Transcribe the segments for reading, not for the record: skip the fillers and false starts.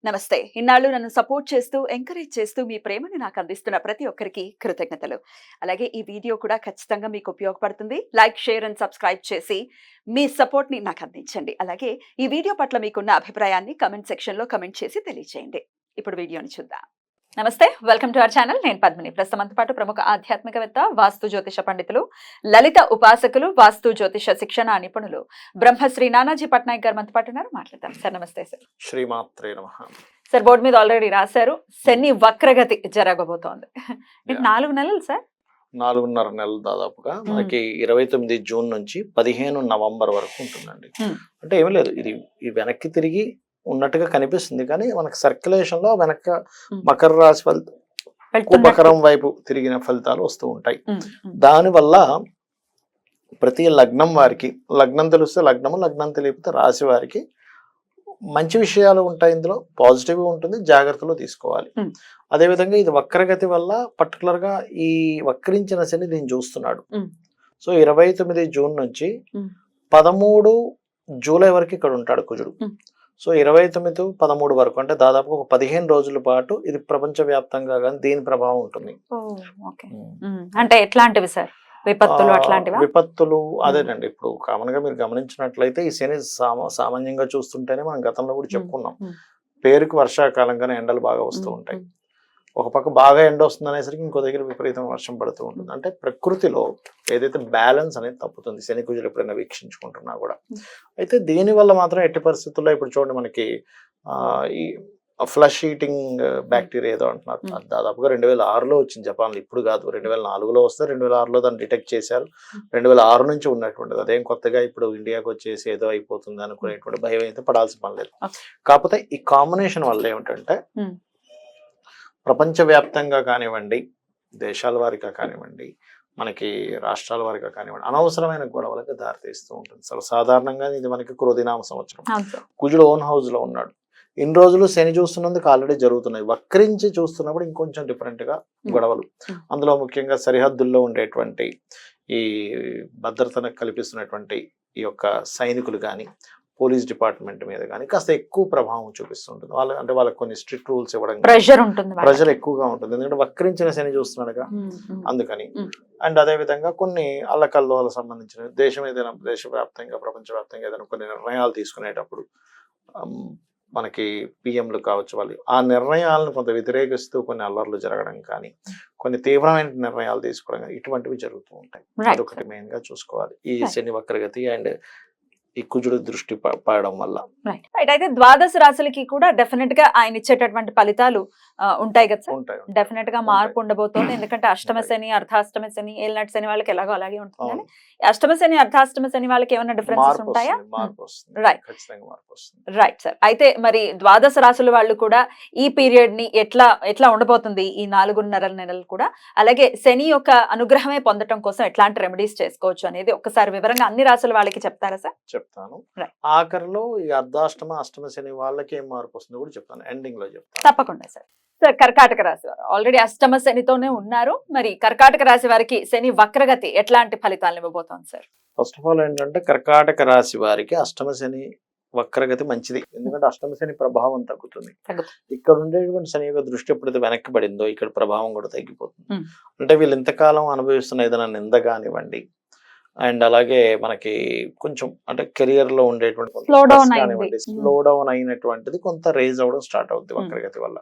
నమస్తే. ఇన్నాళ్ళు నన్ను సపోర్ట్ చేస్తూ, ఎంకరేజ్ చేస్తూ మీ ప్రేమని నాకు అందిస్తున్న ప్రతి ఒక్కరికి కృతజ్ఞతలు. అలాగే ఈ వీడియో కూడా ఖచ్చితంగా మీకు ఉపయోగపడుతుంది. లైక్, షేర్ అండ్ సబ్స్క్రైబ్ చేసి మీ సపోర్ట్‌ని నాకు అందించండి. అలాగే ఈ వీడియో పట్ల మీకున్న అభిప్రాయాన్ని కామెంట్ సెక్షన్‌లో కామెంట్ చేసి తెలియజేయండి. ఇప్పుడు వీడియోని చూద్దాం. నమస్తే, వెల్కమ్ టు అవర్ ఛానల్. నేను పద్మిని. ప్రస్తుతంతో పాటు ప్రముఖ ఆధ్యాత్మికవేత్త, వాస్తు జ్యోతిష పండితులు, లలిత ఉపాసకులు, వాస్తు జ్యోతిష శిక్షణ నిపుణులు బ్రహ్మశ్రీ నానాజీ పట్నాయక్ గారు మనతో పాటు ఉన్నారు. మాట్లాడతాం సార్. నమస్తే సార్. శ్రీమాత్రే నమః. సార్, బోర్డు మీద ఆల్రెడీ రాశారు, శని వక్రగతి జరగబోతోంది. 4 నెలలు సార్. 4.5 నెలలు దాదాపుగా మనకి 29 జూన్ నుంచి 15 నవంబర్ వరకు ఉంటుందండి. అంటే ఏమీ లేదు, ఇది వెనక్కి తిరిగి ఉన్నట్టుగా కనిపిస్తుంది, కానీ మనకి సర్క్యులేషన్ లో వెనక మకర రాశి మకరం వైపు తిరిగిన ఫలితాలు వస్తూ ఉంటాయి. దానివల్ల ప్రతి లగ్నం వారికి, లగ్నం తెలిస్తే లగ్నము, లగ్నం తెలియకపోతే రాశి వారికి మంచి విషయాలు ఉంటాయి. ఇందులో పాజిటివ్ ఉంటుంది, జాగ్రత్తలు తీసుకోవాలి. అదేవిధంగా ఇది వక్రగతి వల్ల పర్టికులర్ గా ఈ వక్రించిన శని దీన్ని చూస్తున్నాడు. సో 29 జూన్ నుంచి 13 జూలై వరకు ఇక్కడ ఉంటాడు కుజుడు. సో 29, 13 వరకు, అంటే దాదాపు ఒక 15 రోజుల పాటు ఇది ప్రపంచ వ్యాప్తంగా కానీ దీని ప్రభావం ఉంటుంది. అంటే ఎట్లాంటివి సార్? విపత్తులు అట్లాంటివి? విపత్తులు అదేనండి. ఇప్పుడు కామన్ గా మీరు గమనించినట్లయితే ఈ శని సామాన్యంగా చూస్తుంటేనే మనం గతంలో కూడా చెప్పుకున్నాం, పేరుకి వర్షాకాలంగానే ఎండలు బాగా వస్తూ ఉంటాయి. ఒక పక్క బాగా ఎండ వస్తుంది అనేసరికి ఇంకో దగ్గర విపరీతమైన వర్షం పడుతూ ఉంటుంది. అంటే ప్రకృతిలో ఏదైతే బ్యాలెన్స్ అనేది తప్పుతుంది శని కుజులు ఎప్పుడైనా వీక్షించుకుంటున్నా కూడా. అయితే దీనివల్ల మాత్రం ఎట్టి పరిస్థితుల్లో ఇప్పుడు చూడండి, మనకి ఈ ఫ్లష్ ఈటింగ్ బ్యాక్టీరియా ఏదో అంటున్నారు, దాదాపుగా 2006లో వచ్చింది జపాన్లో. ఇప్పుడు కాదు, 2004లో వస్తే 2006లో దాన్ని డిటెక్ట్ చేశారు. 2006 నుంచి ఉన్నటువంటిది, అదేం కొత్తగా ఇప్పుడు ఇండియాకి వచ్చేసి ఏదో అయిపోతుంది అనుకునేటువంటి భయం అయితే పడాల్సిన పని లేదు. కాకపోతే ఈ కాంబినేషన్ వల్ల ఏమిటంటే ప్రపంచవ్యాప్తంగా కానివ్వండి, దేశాల వారిగా కానివ్వండి, మనకి రాష్ట్రాల వారిగా కానివ్వండి, అనవసరమైన గొడవలకు దారితీస్తూ ఉంటుంది. సాధారణంగా ఇది మనకి క్రోధినామ సంవత్సరం. కుజుడు ఓన్ హౌస్ లో ఉన్నాడు. ఇన్ని రోజులు శని చూస్తున్నందుకు ఆల్రెడీ జరుగుతున్నాయి. వక్రించి చూస్తున్నప్పుడు ఇంకొంచెం డిఫరెంట్ గా గొడవలు, అందులో ముఖ్యంగా సరిహద్దుల్లో ఉండేటువంటి ఈ భద్రతను కల్పిస్తున్నటువంటి ఈ యొక్క సైనికులు కానీ, పోలీస్ డిపార్ట్మెంట్ మీద కానీ కాస్త ఎక్కువ ప్రభావం చూపిస్తుంటుంది. అంటే వాళ్ళకి కొన్ని స్ట్రిక్ట్ రూల్స్ ఇవ్వడం, ప్రెషర్ ఎక్కువగా ఉంటుంది. ఎందుకంటే వక్రించిన శని చూస్తున్నాడుగా, అందుకని. అండ్ అదే విధంగా కొన్ని అల్లకల్లోలకు సంబంధించిన దేశవ్యాప్తంగా, ప్రపంచవ్యాప్తంగా ఏదైనా కొన్ని నిర్ణయాలు తీసుకునేటప్పుడు మనకి పిఎంలు కావచ్చు, వాళ్ళు ఆ నిర్ణయాలను కొంత వ్యతిరేకిస్తూ కొన్ని అల్లర్లు జరగడం కానీ, కొన్ని తీవ్రమైన నిర్ణయాలు తీసుకోవడం కానీ, ఇటువంటివి జరుగుతూ ఉంటాయి. అదొకటి మెయిన్ గా చూసుకోవాలి ఈ శని వక్రగతి అండ్ ఈ కుజుడు దృష్టి పడడం వల్ల. అయితే ద్వాదశ రాశులకి కూడా డెఫినెట్ గా ఆయన ఇచ్చేటటువంటి ఫలితాలు ఉంటాయి కదా సార్? ఉంటాయి. డెఫినెట్ గా మార్పు ఉండబోతోంది. ఎందుకంటే అష్టమ శని, అర్ధాష్టమ శని, ఏలినాటి శని వాళ్ళకి ఎలాగో అలాగే ఉంటుంది, కానీ అష్టమ శని, అర్ధాష్టమ శని వాళ్ళకి ఏమైనా డిఫరెన్సెస్ ఉంటాయా? Right sir. అయితే మరి ద్వాదశ రాశుల వాళ్ళు కూడా ఈ పీరియడ్ ని ఎట్లా ఉండబోతుంది ఈ 4.5 నెలలు కూడా, అలాగే శని యొక్క అనుగ్రహమే పొందడం కోసం ఎట్లాంటి రెమెడీస్ చేసుకోవచ్చు అనేది ఒక్కసారి వివరంగా అన్ని రాశుల వాళ్ళకి చెప్తారా సార్? చెప్తాను. ఆఖరిలో ఈ అర్ధాష్టమ, అష్టమ శని వాళ్ళకి ఏం మార్పు వస్తుందో కూడా చెప్తాను, ఎండింగ్ లో చెప్తాను. తప్పకుండా సార్. సార్, కర్కాటక రాశి వారు ఆల్రెడీ అష్టమ శనితోనే ఉన్నారు. మరి కర్కాటక రాశి వారికి శని వక్రగతి ఎట్లాంటి ఫలితాలను ఇవ్వబోతోంది సార్? ఫస్ట్ ఆఫ్ ఆల్ ఏంటంటే కర్కాటక రాశి వారికి అష్టమ శని వక్రగతి మంచిది. ఎందుకంటే అష్టమ శని ప్రభావం తగ్గుతుంది. ఇక్కడ ఉండేటువంటి శని యొక్క దృష్టి ఎప్పుడైతే వెనక్కి పడిందో ఇక్కడ ప్రభావం కూడా తగ్గిపోతుంది. అంటే వీళ్ళు ఇంతకాలం అనుభవిస్తున్న ఏదైనా నింద కానివ్వండి, అండ్ అలాగే మనకి కొంచెం అంటే కెరియర్ లో ఉండేటువంటి స్లో డౌన్ అయినటువంటిది కొంత రేజ్ అవ్వడం స్టార్ట్ అవుతుంది వక్రగతి వల్ల.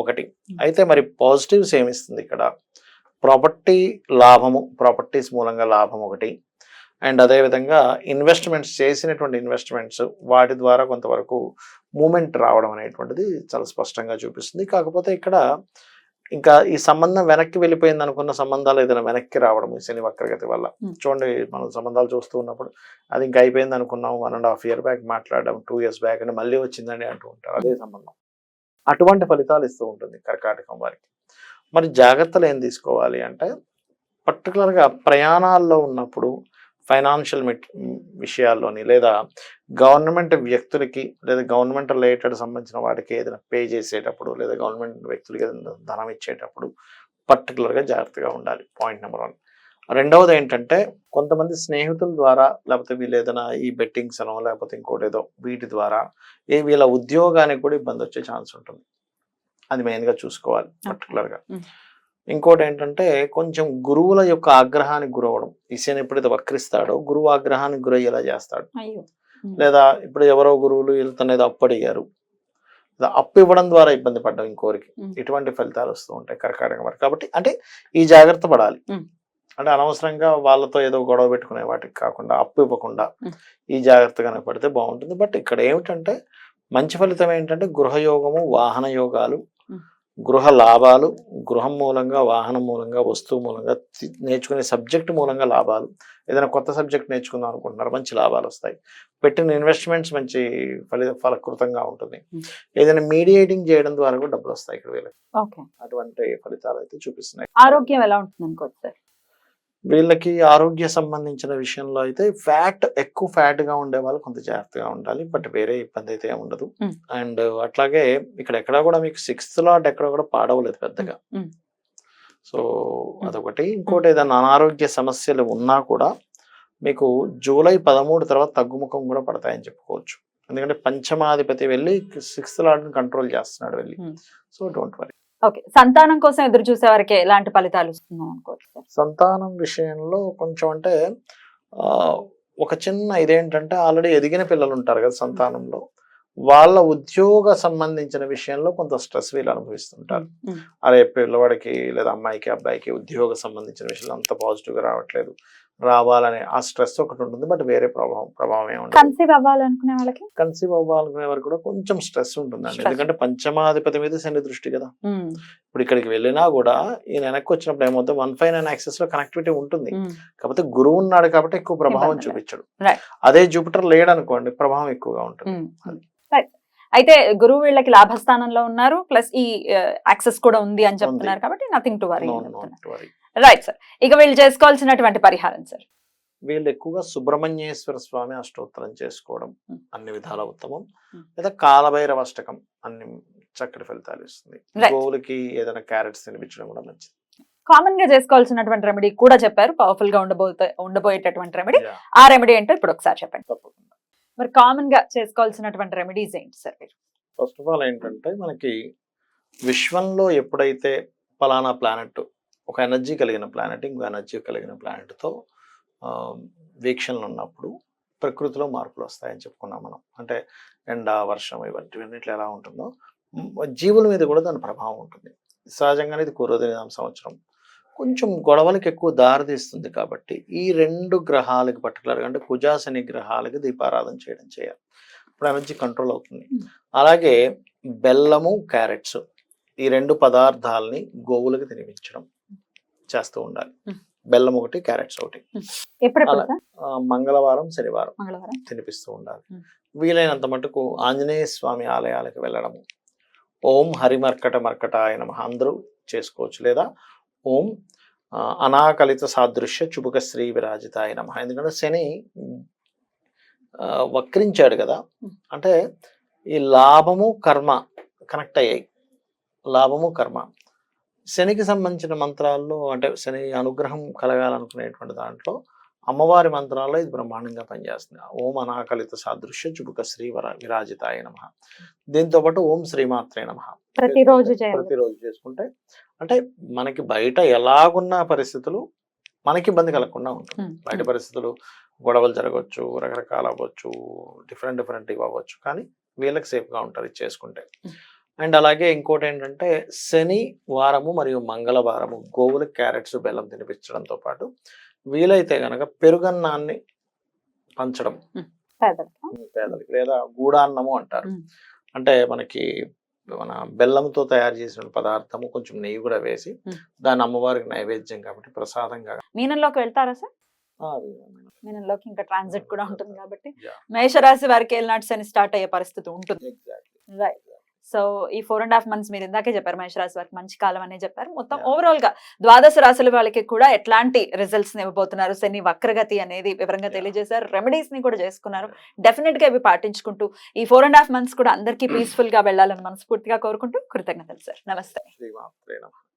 ఒకటి. అయితే మరి పాజిటివ్స్ ఏమిస్తుంది ఇక్కడ? ప్రాపర్టీ లాభము, ప్రాపర్టీస్ మూలంగా లాభం ఒకటి. అండ్ అదేవిధంగా ఇన్వెస్ట్మెంట్స్, చేసినటువంటి ఇన్వెస్ట్మెంట్స్ వాటి ద్వారా కొంతవరకు మూమెంట్ రావడం అనేటువంటిది చాలా స్పష్టంగా చూపిస్తుంది. కాకపోతే ఇక్కడ ఇంకా ఈ సంబంధం వెనక్కి వెళ్ళిపోయింది అనుకున్న సంబంధాలు ఏదైనా వెనక్కి రావడం ఈ శని వక్రగతి వల్ల. చూడండి, మనం సంబంధాలు చూస్తూ ఉన్నప్పుడు అది ఇంకా అయిపోయింది అనుకున్నాం, 1.5 year బ్యాక్ మాట్లాడడం, 2 years బ్యాక్ అని మళ్ళీ వచ్చిందని అంటూ ఉంటారు అదే సంబంధం. అటువంటి ఫలితాలు ఇస్తూ ఉంటుంది కర్కాటకం వారికి. మరి జాగ్రత్తలు ఏం తీసుకోవాలి అంటే, పర్టికులర్గా ప్రయాణాల్లో ఉన్నప్పుడు, ఫైనాన్షియల్ విషయాల్లోని, లేదా గవర్నమెంట్ వ్యక్తులకి లేదా గవర్నమెంట్ రిలేటెడ్ సంబంధించిన వాటికి ఏదైనా పే చేసేటప్పుడు, లేదా గవర్నమెంట్ వ్యక్తులకి ఏదైనా ధనం ఇచ్చేటప్పుడు పర్టికులర్గా జాగ్రత్తగా ఉండాలి. Point number 1. రెండవది ఏంటంటే కొంతమంది స్నేహితుల ద్వారా లేకపోతే వీళ్ళు ఏదైనా ఈ బెట్టింగ్స్ అనో లేకపోతే ఇంకోటి ఏదో వీటి ద్వారా వీళ్ళ ఉద్యోగానికి కూడా ఇబ్బంది వచ్చే ఛాన్స్ ఉంటుంది. అది మెయిన్ గా చూసుకోవాలి పర్టికులర్ గా. ఇంకోటి ఏంటంటే కొంచెం గురువుల యొక్క ఆగ్రహానికి గురవడం. ఈ శని ఎప్పుడైతే వక్రిస్తాడో గురువు ఆగ్రహానికి గురయ్యేలా చేస్తాడు. లేదా ఇప్పుడు ఎవరో గురువులు వీళ్ళతో ఏదో అప్పు అడిగారు, అప్పు ఇవ్వడం ద్వారా ఇబ్బంది పడ్డం ఇంకోరికి, ఇటువంటి ఫలితాలు వస్తూ ఉంటాయి కర్కాటకం వారికి. కాబట్టి అంటే ఈ జాగ్రత్త పడాలి. అంటే అనవసరంగా వాళ్ళతో ఏదో గొడవ పెట్టుకునే వాటికి కాకుండా అప్పు ఇవ్వకుండా ఈ జాగ్రత్త కనుక పడితే బాగుంటుంది. బట్ ఇక్కడ ఏమిటంటే మంచి ఫలితం ఏంటంటే గృహయోగము, వాహన యోగాలు, గృహ లాభాలు, గృహం మూలంగా, వాహనం మూలంగా, వస్తువు మూలంగా, నేర్చుకునే సబ్జెక్ట్ మూలంగా లాభాలు. ఏదైనా కొత్త సబ్జెక్ట్ నేర్చుకుందాం అనుకుంటున్నారు, మంచి లాభాలు వస్తాయి. పెట్టిన ఇన్వెస్ట్మెంట్స్ మంచి ఫలకృతంగా ఉంటుంది. ఏదైనా మీడియేటింగ్ చేయడం ద్వారా కూడా డబ్బులు వస్తాయి ఇక్కడ వీళ్ళకి. అటువంటి ఫలితాలు అయితే చూపిస్తున్నాయి. ఆరోగ్యం ఎలా ఉంటుంది అనుకోవచ్చు సార్? వీళ్ళకి ఆరోగ్య సంబంధించిన విషయంలో అయితే ఎక్కువ ఫ్యాట్ గా ఉండే వాళ్ళు కొంత జాగ్రత్తగా ఉండాలి. బట్ వేరే ఇబ్బంది అయితే ఏమి ఉండదు. అండ్ అట్లాగే ఇక్కడ ఎక్కడా కూడా మీకు 6th లాట్ ఎక్కడ కూడా పాడవలేదు పెద్దగా. సో అదొకటి. ఇంకోటి ఏదైనా అనారోగ్య సమస్యలు ఉన్నా కూడా మీకు జూలై 13 తర్వాత తగ్గుముఖం కూడా పడతాయని చెప్పుకోవచ్చు. ఎందుకంటే పంచమాధిపతి వెళ్ళి 6th లాట్ ని కంట్రోల్ చేస్తున్నాడు వెళ్ళి. So don't worry. ఓకే, సంతానం కోసం ఎదురు చూసే వారికి ఎలాంటి ఫలితాలు వస్తున్నాయి అనుకోవచ్చు? సంతానం విషయంలో కొంచెం అంటే ఒక చిన్న ఇదేంటంటే ఆల్రెడీ ఎదిగిన పిల్లలు ఉంటారు కదా సంతానంలో, వాళ్ళ ఉద్యోగ సంబంధించిన విషయంలో కొంత స్ట్రెస్ వీళ్ళు అనుభవిస్తుంటారు. అరే పిల్లవాడికి లేదా అమ్మాయికి అబ్బాయికి ఉద్యోగ సంబంధించిన విషయంలో అంత పాజిటివ్ గా రావట్లేదు, రావాలనే ఆ స్ట్రెస్ ఒకటి ఉంటుంది. బట్ వేరే ప్రభావం ఏముంటుంది. కన్సీవ్ అవ్వాలనుకునే వారికి కూడా కొంచెం స్ట్రెస్ ఉంటుందండి. ఎందుకంటే పంచమాధిపతి మీద శని దృష్టి కదా. ఇప్పుడు ఇక్కడికి వెళ్ళినా కూడా ఈయన వెనక్కి వచ్చినప్పుడు ఏమవుతుంది, 159 యాక్సెస్ లో కనెక్టివిటీ ఉంటుంది. కాకపోతే గురువు ఉన్నాడు కాబట్టి ఎక్కువ ప్రభావం చూపించడు. అదే జూపిటర్ లేడనుకోండి ప్రభావం ఎక్కువగా ఉంటుంది. అయితే గురువు వీళ్ళకి లాభస్థానంలో ఉన్నారు, ప్లస్ ఈ యాక్సెస్ కూడా ఉంది అని చెప్తున్నారు కాబట్టి nothing to worry. Right sir. ఇక వీళ్ళు చేసుకోవాల్సినటువంటి పరిహారం సార్? వీళ్ళు ఎక్కువగా సుబ్రహ్మణ్యేశ్వర స్వామి అష్టోత్తరం చేసుకోవడం అన్ని విధాల ఉత్తమం. లేదా కాలభైరవ అష్టకం అన్ని చక్కటి ఫలితాలు ఇస్తుంది. గోవులకి ఏదైనా క్యారెట్స్ తినిపించడం కూడా మంచిది. కామన్ గా చేసుకోవాల్సినటువంటి రెమెడీ కూడా చెప్పారు, పవర్ఫుల్ గా ఉండబోయేటటువంటి రెమెడీ. ఆ రెమెడీ ఏంటో ఇప్పుడు ఒకసారి చెప్పండి. తప్పకుండా. మరి కామన్ గా చేసుకోవాల్సినటువంటి రెమెడీస్ ఏంటి సార్? ఫస్ట్ ఆఫ్ ఆల్ ఏంటంటే మనకి విశ్వంలో ఎప్పుడైతే ఫలానా ప్లానెట్ ఒక ఎనర్జీ కలిగిన ప్లానెట్ ఇంకో ఎనర్జీ కలిగిన ప్లానెట్తో వీక్షణలు ఉన్నప్పుడు ప్రకృతిలో మార్పులు వస్తాయని చెప్పుకున్నాం మనం. అంటే ఎండ, వర్షం ఇవన్నిట్లో ఎలా ఉంటుందో జీవుల మీద కూడా దాని ప్రభావం ఉంటుంది. సహజంగానే ఇది 2008 సంవత్సరం కొంచెం గొడవలకి ఎక్కువ దారితీస్తుంది. కాబట్టి ఈ 2 గ్రహాలకి పర్టికులర్గా అంటే కుజ శని గ్రహాలకి దీపారాధన చేయాలి. ఇప్పుడు ఎనర్జీ కంట్రోల్ అవుతుంది. అలాగే బెల్లము, క్యారెట్స్ ఈ 2 పదార్థాలని గోవులకు తినిపించడం చేస్తూ ఉండాలి. బెల్లం ఒకటి, క్యారెట్స్ ఒకటి. మంగళవారం, శనివారం తినిపిస్తూ ఉండాలి. వీలైనంత మటుకు ఆంజనేయ స్వామి ఆలయాలకు వెళ్ళడము, ఓం హరిమర్కటాయ నమః అందరూ చేసుకోవచ్చు. లేదా ఓం అనాకలిత సాదృశ్య చుబుక శ్రీ విరాజితాయ నమః. ఎందుకంటే శని వక్రించాడు కదా, అంటే ఈ లాభము కర్మ కనెక్ట్ అయ్యాయి. లాభము కర్మ శనికి సంబంధించిన మంత్రాల్లో అంటే శని అనుగ్రహం కలగాలనుకునేటువంటి దాంట్లో అమ్మవారి మంత్రాల్లో ఇది బ్రహ్మాండంగా పనిచేస్తుంది. ఓం అనాకలిత సాదృశ్య చుబుక శ్రీ విరాజితాయ నమః. దీంతో పాటు ఓం శ్రీమాత్రే నమః ప్రతిరోజు చేసుకుంటే అంటే మనకి బయట ఎలాగున్న పరిస్థితులు మనకి ఇబ్బంది కలగకుండా ఉంటుంది. బయట పరిస్థితులు గొడవలు జరగవచ్చు, రకరకాల అవ్వచ్చు, డిఫరెంట్ ఇవి అవ్వచ్చు, కానీ వీళ్ళకి సేఫ్గా ఉంటారు ఇది చేసుకుంటే. అండ్ అలాగే ఇంకోటి ఏంటంటే శని వారము మరియు మంగళవారము గోవులకు క్యారెట్స్, బెల్లం తినిపించడంతో పాటు వీలైతే గనక పెరుగన్నాన్ని పంచడం పేదలకి, లేదా గూడాన్నము అంటారు. అంటే మనకి మన బెల్లంతో తయారు చేసిన పదార్థము కొంచెం నెయ్యి కూడా వేసి దాన్ని అమ్మవారికి నైవేద్యం కాబట్టి ప్రసాదంగా. మీనంలోకి వెళ్తారా సార్? మీనంలోకి ఇంకా ట్రాన్సిట్ కూడా ఉంటుంది కాబట్టి మేషరాశి వారికి ఏలినాటి శని స్టార్ట్ అయ్యే పరిస్థితి ఉంటుంది. రైట్. సో ఈ 4.5 months మీరు ఇందాకే చెప్పారు మేషరాశి వారికి మంచి కాలం అనే చెప్పారు. మొత్తం ఓవరాల్ గా ద్వాదశ రాశుల వాళ్ళకి కూడా ఎట్లాంటి రిజల్ట్స్ ఇవ్వబోతున్నారు, శని వక్రగతి అనేది వివరంగా తెలియజేశారు. రెమెడీస్ ని కూడా చేసుకున్నారు. డెఫినెట్ గా ఇవి పాటించుకుంటూ ఈ 4.5 months కూడా అందరికీ పీస్ఫుల్ గా వెళ్ళాలని మనస్ఫూర్తిగా కోరుకుంటూ కృతజ్ఞతలు సార్. నమస్తే.